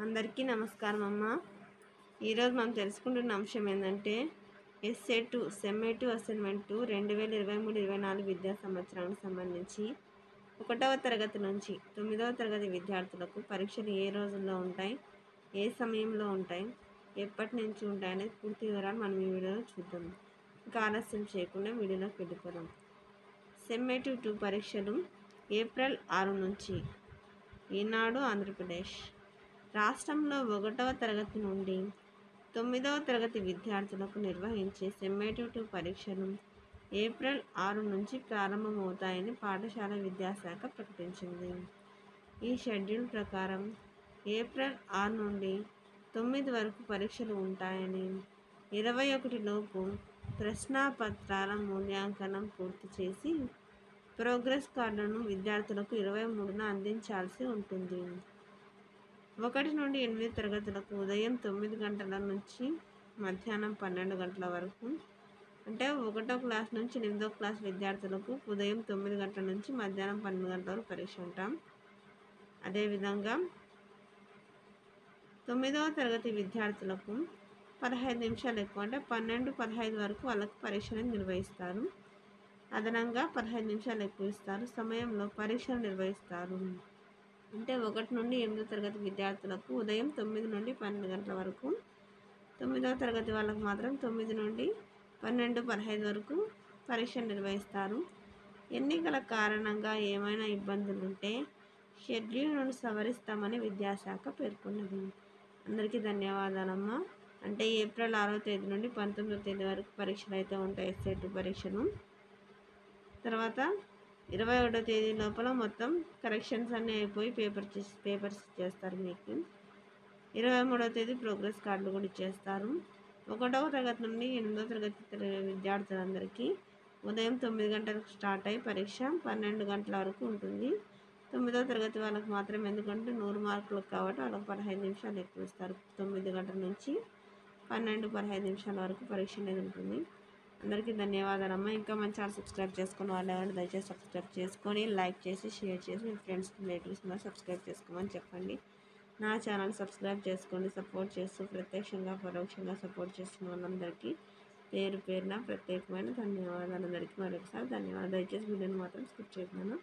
అందరికీ నమస్కారం అమ్మ. ఈరోజు మనం తెలుసుకుంటున్న అంశం ఏంటంటే ఎస్ఏ2 సెమ్2 అసైన్మెంట్ 2023-24 విద్యా సంవత్సరానికి సంబంధించి 1వ తరగతి నుంచి 9వ తరగతి విద్యార్థులకు పరీక్షలు ఏ రోజుల్లో ఉంటాయి, ఏ సమయంలో ఉంటాయి, ఎప్పటి నుంచి ఉంటాయి అనేది పూర్తి వివరాలు మనం ఈ వీడియోలో చూద్దాం. ఇంకా ఆలస్యం చేయకుండా వీడియోలోకి వెళ్ళిపోదాం. సెమ్2 పరీక్షలు ఏప్రిల్ 6 నుంచి. ఈనాడు ఆంధ్రప్రదేశ్ రాష్ట్రంలో 1వ తరగతి నుండి 9వ తరగతి విద్యార్థులకు నిర్వహించే సెమ్2 పరీక్షలు ఏప్రిల్ 6 నుంచి ప్రారంభమవుతాయని పాఠశాల విద్యాశాఖ ప్రకటించింది. ఈ షెడ్యూల్ ప్రకారం ఏప్రిల్ 6 నుండి 9 వరకు పరీక్షలు ఉంటాయని, 21 లోపు ప్రశ్నాపత్రాల మూల్యాంకనం పూర్తి చేసి ప్రోగ్రెస్ కార్డులను విద్యార్థులకు 23న అందించాల్సి ఉంటుంది. 1 నుండి 8 తరగతులకు ఉదయం 9 గంటల నుంచి మధ్యాహ్నం 12 గంటల వరకు, అంటే 1వ క్లాస్ నుంచి 8వ క్లాస్ విద్యార్థులకు ఉదయం 9 గంటల నుంచి మధ్యాహ్నం 12 గంటల వరకు పరీక్ష ఉంటాం. అదేవిధంగా 9వ తరగతి విద్యార్థులకు 15 నిమిషాలు ఎక్కువ, అంటే 12-15 వరకు వాళ్ళకు పరీక్షను నిర్వహిస్తారు. అదనంగా 15 నిమిషాలు ఎక్కువ ఇస్తారు. సమయంలో పరీక్షలు నిర్వహిస్తారు. అంటే 1 నుండి 8వ తరగతి విద్యార్థులకు ఉదయం 9 నుండి 12 గంటల వరకు, 9వ తరగతి వాళ్ళకు మాత్రం 9 నుండి 12-15 వరకు పరీక్ష నిర్వహిస్తారు. ఎన్నికల కారణంగా ఏమైనా ఇబ్బందులు ఉంటే షెడ్యూల్ను సవరిస్తామని విద్యాశాఖ పేర్కొన్నది. అందరికీ ధన్యవాదాలమ్మా. అంటే ఏప్రిల్ 6వ తేదీ నుండి 19వ తేదీ వరకు పరీక్షలు అయితే ఉంటాయి, ఎస్ఏ2 పరీక్షలు. తర్వాత 21వ తేదీ లోపల మొత్తం కరెక్షన్స్ అన్నీ అయిపోయి పేపర్స్ ఇచ్చేస్తారు మీకు. 23వ తేదీ ప్రోగ్రెస్ కార్డులు కూడా ఇచ్చేస్తారు. 1వ తరగతి నుండి 8వ తరగతి విద్యార్థులందరికీ ఉదయం 9 గంటలకు స్టార్ట్ అయ్యి పరీక్ష 12 గంటల వరకు ఉంటుంది. 9వ తరగతి వాళ్ళకి మాత్రం, ఎందుకంటే 100 మార్కులకు కాబట్టి వాళ్ళకి 15 నిమిషాలు ఎక్కువ ఇస్తారు. 9 గంటల నుంచి 12-15 నిమిషాల వరకు పరీక్ష అనేది ఉంటుంది. అందరికీ ధన్యవాదాలమ్మా. ఇంకా మన ఛానల్ సబ్స్క్రైబ్ చేసుకుని వాళ్ళు ఎవరైనా దయచేసి సబ్స్క్రైబ్ చేసుకొని లైక్ చేసి షేర్ చేసి మీ ఫ్రెండ్స్ రిలేటివ్స్ మరి సబ్స్క్రైబ్ చేసుకోమని చెప్పండి. నా ఛానల్ సబ్స్క్రైబ్ చేసుకోండి. సపోర్ట్ చేస్తూ ప్రత్యక్షంగా పరోక్షంగా సపోర్ట్ చేస్తున్న వాళ్ళందరికీ పేరు పేరున ప్రత్యేకమైన ధన్యవాదాలు. అందరికీ మరొకసారి ధన్యవాదాలు. దయచేసి వీడియోని మాత్రం స్కిప్ చేయకుండా